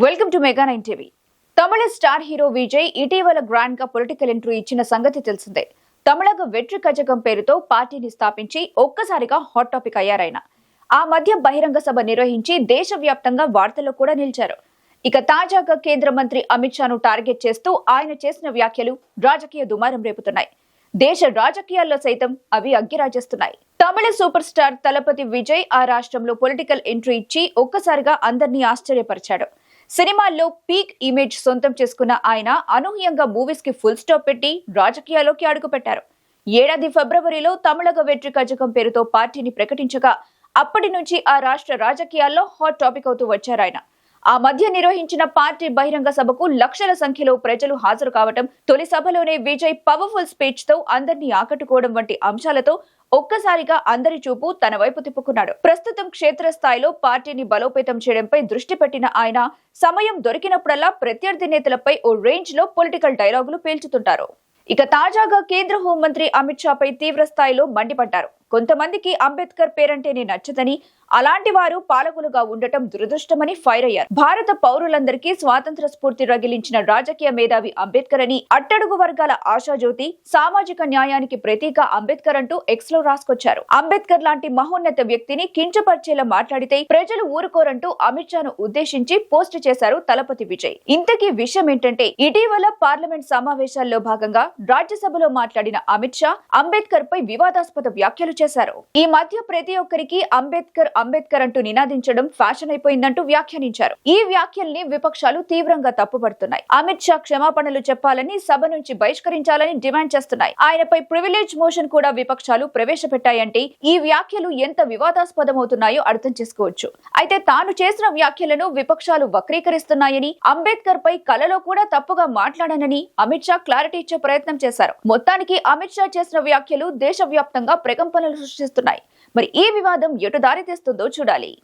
Welcome to mega 9 TV. Tamil star hero Vijay ఇటీవల grand గా political entry ఇచ్చిన సంగతి తెలిసిందే. తమిళగ వెట్రి కజగం పేరుతో పార్టీని స్థాపించి ఒక్కసారిగా హాట్ టాపిక్ అయ్యారాయన. ఆ మధ్య బహిరంగ సభ నిర్వహించి దేశవ్యాప్తంగా వార్తల్లో కూడా నిలిచారు. ఇక తాజాగా కేంద్ర మంత్రి అమిత్ షాను టార్గెట్ చేస్తూ ఆయన చేసిన వ్యాఖ్యలు రాజకీయ దుమారం రేపుతున్నాయి. దేశ రాజకీయాల్లో సైతం అవి అగ్గిరాజేస్తున్నాయి. తమిళ సూపర్ స్టార్ తలపతి విజయ్ ఆ రాష్ట్రంలో పొలిటికల్ ఎంట్రీ ఇచ్చి ఒక్కసారిగా అందరినీ ఆశ్చర్యపరిచాడు. సినిమాల్లో పీక్ ఇమేజ్ సొంతం చేసుకున్న ఆయన అనూహ్యంగా మూవీస్ కి ఫుల్ స్టాప్ పెట్టి రాజకీయాల్లోకి అడుగుపెట్టారు. ఏడాది ఫిబ్రవరిలో తమిళగ వెట్రి కజగం పేరుతో పార్టీని ప్రకటించగా అప్పటి నుంచి ఆ రాష్ట్ర రాజకీయాల్లో హాట్ టాపిక్ అవుతూ వచ్చారాయన. ఆ మధ్య నిర్వహించిన పార్టీ బహిరంగ సభకు లక్షల సంఖ్యలో ప్రజలు హాజరు కావటం, తొలి సభలోనే విజయ్ పవర్ఫుల్ స్పీచ్ తో అందరినీ ఆకట్టుకోవడం వంటి అంశాలతో ఒక్కసారిగా అందరి చూపు తన వైపు తిప్పుకున్నాడు. ప్రస్తుతం క్షేత్రస్థాయిలో పార్టీని బలోపేతం చేయడంపై దృష్టి పెట్టిన ఆయన సమయం దొరికినప్పుడల్లా ప్రత్యర్థి నేతలపై ఓ రేంజ్ లో పొలిటికల్ డైలాగులు పేల్చుతుంటారు. ఇక తాజాగా కేంద్ర హోంమంత్రి అమిత్ షాపై తీవ్ర స్థాయిలో మండిపడ్డారు. కొంతమందికి అంబేద్కర్ పేరంటేనే నచ్చదని, అలాంటి వారు పాలకులుగా ఉండటం దురదృష్టమని ఫైర్ అయ్యారు. భారత పౌరులందరికీ స్వాతంత్ర స్ఫూర్తి రగిలించిన రాజకీయ మేధావి అంబేద్కర్ అని, అట్టడుగు వర్గాల ఆశాజ్యోతి, సామాజిక న్యాయానికి ప్రతీక అంబేద్కర్ అంటూ ఎక్స్ లో రాసుకొచ్చారు. అంబేద్కర్ లాంటి మహోన్నత వ్యక్తిని కించపరిచేలా మాట్లాడితే ప్రజలు ఊరుకోరంటూ అమిత్ షాను ఉద్దేశించి పోస్ట్ చేశారు తలపతి విజయ్. ఇంతకీ విషయం ఏంటంటే, ఇటీవల పార్లమెంట్ సమావేశాల్లో భాగంగా రాజ్యసభలో మాట్లాడిన అమిత్ షా అంబేద్కర్ పై వివాదాస్పద వ్యాఖ్యలు చేశారు. ఈ మధ్య ప్రతి ఒక్కరికి అంబేద్కర్ అంబేద్కర్ అంటూ నినాదించడం ఫ్యాషన్ అయిపోయిందంటూ వ్యాఖ్యానించారు. ఈ వ్యాఖ్యల్ని విపక్షాలు తీవ్రంగా తప్పుపడుతున్నాయి. అమిత్ షా క్షమాపణలు చెప్పాలని, సభ నుంచి బహిష్కరించాలని డిమాండ్ చేస్తున్నాయి. ఆయనపై ప్రివిలేజ్ మోషన్ కూడా విపక్షాలు ప్రవేశపెట్టాయంటే ఈ వ్యాఖ్యలు ఎంత వివాదాస్పదమవుతున్నాయో అర్థం చేసుకోవచ్చు. అయితే తాను చేసిన వ్యాఖ్యలను విపక్షాలు వక్రీకరిస్తున్నాయని, అంబేద్కర్ పై కలలో కూడా తప్పుగా మాట్లాడానని అమిత్ షా క్లారిటీ ఇచ్చే ప్రయత్నం చేశారు. మొత్తానికి అమిత్ షా చేసిన వ్యాఖ్యలు దేశవ్యాప్తంగా ప్రకంపనలు సృష్టిస్తున్నాయి. మరి ఈ వివాదం ఎటు దారి తీస్తుందో చూడాలి.